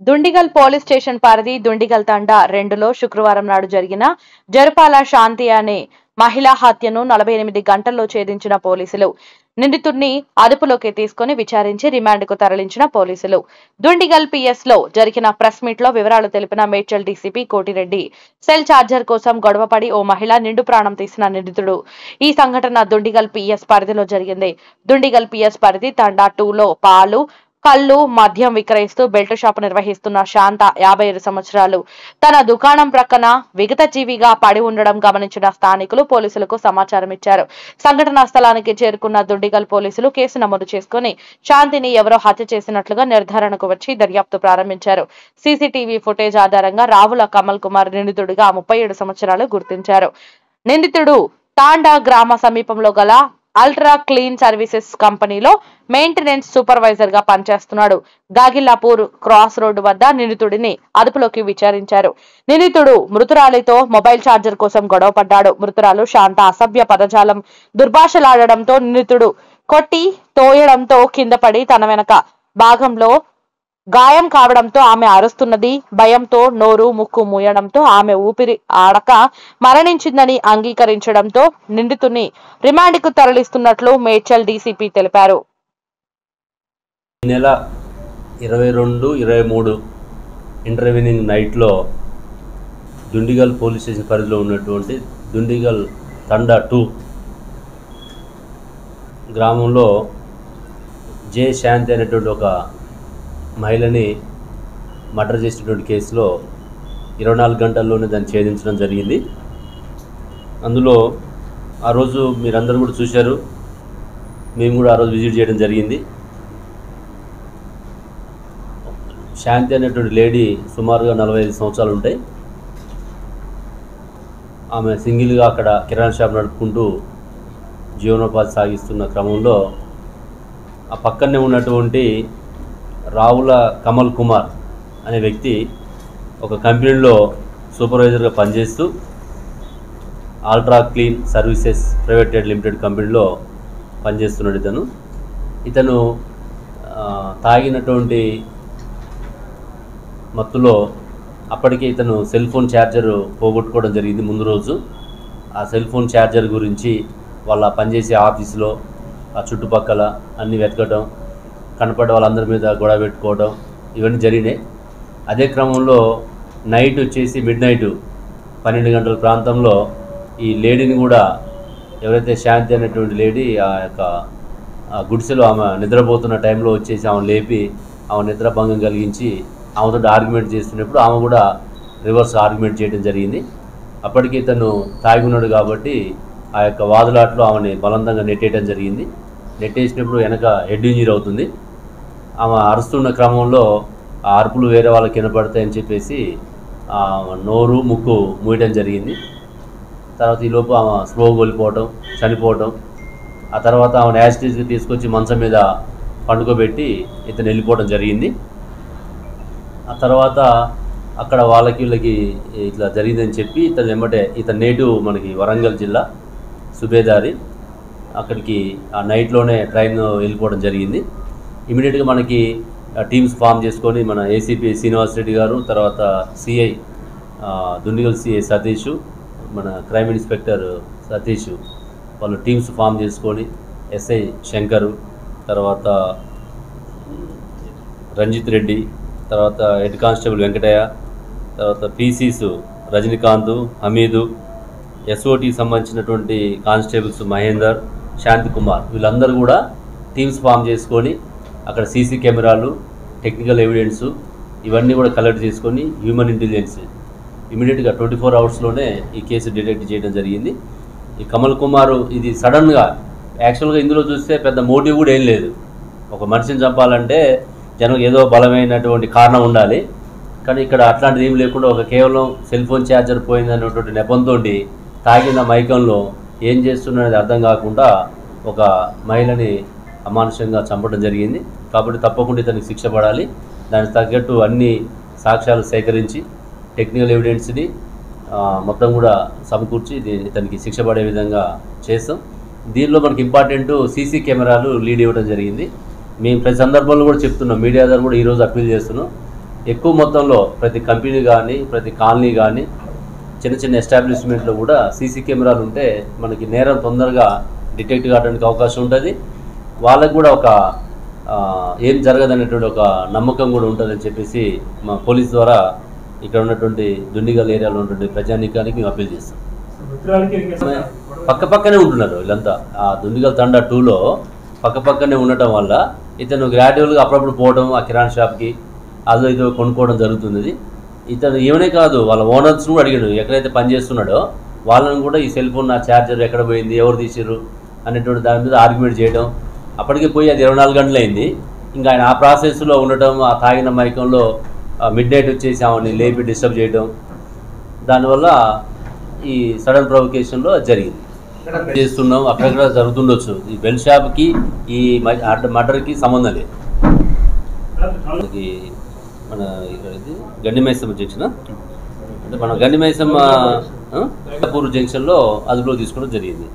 Dundigal police station పరిధి దుండిగల్ తండా 2లో శుక్రవారం నాడు జరిగిన జరుపాల శాంతి అనే మహిళా హత్యను 48 గంటల్లో ఛేదించిన పోలీసులు నిందితుడిని అదుపులోకి తీసుకుని విచారించి రిమాండ్కు తరలించిన పోలీసులు దుండిగల్ పిఎస్లో జరిగిన ప్రెస్ మీట్లో వివరాలు తెలిపిన Medchal DCP Koti Reddy cell charger కోసం గొడవపడి ఓ మహిళ నిండు ప్రాణం తీసిన నిందితుడు ఈ సంఘటన దుండిగల్ పిఎస్ పరిధిలో జరిగింది. దుండిగల్ పిఎస్ పరిధి తండా 2లో పాలు కళ్ళు మద్యం విక్రయిస్తూ బెల్ట్ షాపు నిర్వహిస్తున్న శాంత 57 సంవత్సరాలు తన దుకాణం ప్రక్కన విగతజీవిగా పడి ఉండడం గమనించిన స్థానికులు పోలీసులకు సమాచారం ఇచ్చారు. సంఘటనా స్థలానికి చేరుకున్న దుండిగల్ పోలీసులు కేసు నమోదు చేసుకుని శాంతిని ఎవరో హత్య చేసినట్లుగా నిర్ధారణకు వచ్చి దర్యాప్తు ప్రారంభించారు. సీసీటీవీ ఫుటేజ్ ఆధారంగా రావుల కమల్ కుమార్ నిందితుడిగా 37 సంవత్సరాలు గుర్తించారు. నిందితుడు తాండా గ్రామ సమీపంలో గల అల్ట్రా క్లీన్ సర్వీసెస్ కంపెనీలో మెయింటెనెన్స్ సూపర్వైజర్ గా పనిచేస్తున్నాడు. గాగిల్లాపూర్ క్రాస్ రోడ్డు వద్ద నిందితుడిని అదుపులోకి విచారించారు. నిందితుడు మృతురాలితో మొబైల్ ఛార్జర్ కోసం గొడవపడ్డాడు. మృతురాలు శాంత అసభ్య పదజాలం దుర్భాషలాడడంతో నిందితుడు కొట్టి తోయడంతో కింద పడి తన వెనక భాగంలో గాయం కావడంతో ఆమె అరుస్తున్నది. భయంతో నోరు ముక్కు మూయడంతో ఆమె ఊపిరి ఆడక మరణించిందని అంగీకరించడంతో నిందితుడిని రిమాండ్కు తరలిస్తున్నట్లు మేడ్చల్ డీసీపీ తెలిపారు. ఈ నెల 22-23 ఇంటర్వెనింగ్ నైట్లో దుండిగల్ పోలీస్ స్టేషన్ పరిధిలో ఉన్నటువంటి దుండిగల్ తండా 2 గ్రామంలో జే శాంతి అనేటువంటి ఒక మహిళని మర్డర్ చేసినటువంటి కేసులో 24 గంటల్లోనే దాన్ని ఛేదించడం జరిగింది. అందులో ఆ రోజు మీరందరూ కూడా చూశారు, మేము కూడా ఆ రోజు విజిట్ చేయడం జరిగింది. శాంతి అనేటువంటి లేడీ సుమారుగా 45 సంవత్సరాలు ఉంటాయి. ఆమె సింగిల్గా అక్కడ కిరాణా షాప్ నడుపుకుంటూ జీవనోపాధి సాగిస్తున్న క్రమంలో ఆ పక్కనే ఉన్నటువంటి రావుల కమల్ కుమార్ అనే వ్యక్తి ఒక కంపెనీలో సూపర్వైజర్గా పనిచేస్తూ ultra clean services private limited కంపెనీలో పనిచేస్తున్నాడు. ఇతను తాగినటువంటి మత్తులో అప్పటికే ఇతను సెల్ ఫోన్ ఛార్జర్ పోగొట్టుకోవడం జరిగింది. ముందు రోజు ఆ సెల్ ఫోన్ ఛార్జర్ గురించి వాళ్ళ పనిచేసే ఆఫీసులో ఆ చుట్టుపక్కల అన్నీ వెతకడం, కనపడే వాళ్ళందరి మీద గొడవ పెట్టుకోవడం ఇవన్నీ జరిగినాయి. అదే క్రమంలో నైట్ వచ్చేసి మిడ్ నైట్ 12 గంటల ప్రాంతంలో ఈ లేడీని కూడా ఎవరైతే శాంతి అనేటువంటి లేడీ ఆ యొక్క గుడిసెలో ఆమె నిద్రపోతున్న టైంలో వచ్చేసి ఆమె లేపి ఆమె నిద్రభంగం కలిగించి ఆమెతో ఆర్గ్యుమెంట్ చేస్తున్నప్పుడు ఆమె కూడా రివర్స్ ఆర్గ్యుమెంట్ చేయడం జరిగింది. అప్పటికి ఇతను తాగి ఉన్నాడు కాబట్టి ఆ యొక్క వాదులాట్లో ఆమెని బలవంతంగా నెట్టేయడం జరిగింది. నెట్టేసినప్పుడు వెనక హెడ్ ఇంజరీ అవుతుంది. ఆమె అరుస్తున్న క్రమంలో ఆ అరుపులు వేరే వాళ్ళకి వినపడతాయని చెప్పేసి నోరు ముక్కు మూయడం జరిగింది. తర్వాత ఈలోపు ఆమె స్లో కోల్పోవటం, చనిపోవటం. ఆ తర్వాత ఆమెను యాసిటీస్కి తీసుకొచ్చి మంచం మీద పండుకోబెట్టి ఇతను వెళ్ళిపోవడం జరిగింది. ఆ తర్వాత అక్కడ వీళ్ళకి ఇట్లా జరిగిందని చెప్పి ఇతను వెంబటే ఇతను నేటివ్ మనకి వరంగల్ జిల్లా సుబేదారి అక్కడికి ఆ నైట్లోనే ట్రైన్ వెళ్ళిపోవడం జరిగింది. ఇమీడియట్గా మనకి టీమ్స్ ఫామ్ చేసుకొని మన ఏసీపీ శ్రీనివాస్ రెడ్డి గారు, తర్వాత సిఐ దుండిగల్ సిఐ సతీష్, మన క్రైమ్ ఇన్స్పెక్టర్ సతీష్ వాళ్ళు టీమ్స్ ఫామ్ చేసుకొని ఎస్ఐ శంకరు, తర్వాత రంజిత్ రెడ్డి, తర్వాత హెడ్ కానిస్టేబుల్ వెంకటయ్య, తర్వాత పీసీస్ రజనీకాంత్, హమీదు, ఎస్ఓటీకి సంబంధించినటువంటి కానిస్టేబుల్స్ మహేందర్, శాంతి కుమార్ వీళ్ళందరూ కూడా టీమ్స్ ఫామ్ చేసుకొని అక్కడ సీసీ కెమెరాలు, టెక్నికల్ ఎవిడెన్స్ ఇవన్నీ కూడా కలెక్ట్ చేసుకొని హ్యూమన్ ఇంటెలిజెన్స్ ఇమీడియట్గా 24 అవర్స్లోనే ఈ కేసు డిటెక్ట్ చేయడం జరిగింది. ఈ కమల్ కుమార్ ఇది సడన్గా యాక్చువల్గా ఇందులో చూస్తే పెద్ద మోటివ్ కూడా ఏం లేదు. ఒక మనిషిని చంపాలంటే జనం ఏదో బలమైనటువంటి కారణం ఉండాలి, కానీ ఇక్కడ అట్లాంటిది ఏం లేకుండా ఒక కేవలం సెల్ ఫోన్ ఛార్జర్ పోయిందనేటువంటి నెపంతో తాగిన మైకంలో ఏం చేస్తున్నది అర్థం కాకుండా ఒక మహిళని అమానుషంగా చంపడం జరిగింది. కాబట్టి తప్పకుండా ఇతనికి శిక్ష పడాలి. దానికి తగ్గట్టు అన్ని సాక్ష్యాలు సేకరించి టెక్నికల్ ఎవిడెన్స్ని మొత్తం కూడా సమకూర్చి ఇతనికి శిక్ష పడే విధంగా చేస్తాం. దీనిలో మనకి ఇంపార్టెంట్ సీసీ కెమెరాలు లీడ్ ఇవ్వడం జరిగింది. మేము ప్రతి సందర్భంలో కూడా చెప్తున్నాం, మీడియా ద్వారా కూడా ఈరోజు అప్పీల్ చేస్తున్నాం. ఎక్కువ మొత్తంలో ప్రతి కంపెనీ కానీ ప్రతి కాలనీ కానీ చిన్న చిన్న ఎస్టాబ్లిష్మెంట్లో కూడా సీసీ కెమెరాలు ఉంటే మనకి నేరం తొందరగా డిటెక్ట్ కావడానికి అవకాశం ఉంటుంది. వాళ్ళకు కూడా ఒక ఏం జరగదనేటువంటి ఒక నమ్మకం కూడా ఉంటుందని చెప్పేసి మా పోలీస్ ద్వారా ఇక్కడ ఉన్నటువంటి దుండిగల్ ఏరియాలో ఉన్నటువంటి ప్రజానీకానికి మేము అప్పీల్ చేస్తాం. పక్కనే ఉంటున్నారు వీళ్ళంతా. ఆ దుండిగల్ తండా 2లో పక్కనే ఉండటం వల్ల ఇతను గ్రాడ్యువల్గా అప్పుడప్పుడు పోవడం ఆ కిరాణా షాప్కి అదో ఇదో కొనుక్కోవడం జరుగుతున్నది. ఇతను ఏమనే కాదు, వాళ్ళ ఓనర్స్ కూడా అడిగాడు, ఎక్కడైతే పని చేస్తున్నాడో వాళ్ళని కూడా ఈ సెల్ ఫోన్ నా ఛార్జర్ ఎక్కడ పోయింది, ఎవరు తీసిర్రు అనేటువంటి దాని మీద ఆర్గ్యుమెంట్ చేయడం. అప్పటికే పోయి అది 24 గంటలు అయింది. ఇంకా ఆయన ఆ ప్రాసెస్లో ఉండటం, ఆ తాగిన మైకంలో మిడ్ నైట్ వచ్చేసి ఆమెని లేపి డిస్టర్బ్ చేయడం, దానివల్ల ఈ సడన్ ప్రొవకేషన్లో జరిగింది. చేస్తున్నాం అక్కడక్కడ జరుగుతుండొచ్చు. ఈ బెల్ షాప్కి ఈ మర్డర్కి సంబంధం లేదు. మనకి మన ఇక్కడ గండిమైసమ్మ జంక్షన్ అంటే మన గండిమైసమ్మ పూర్ జంక్షన్లో అదుపులో తీసుకోవడం జరిగింది.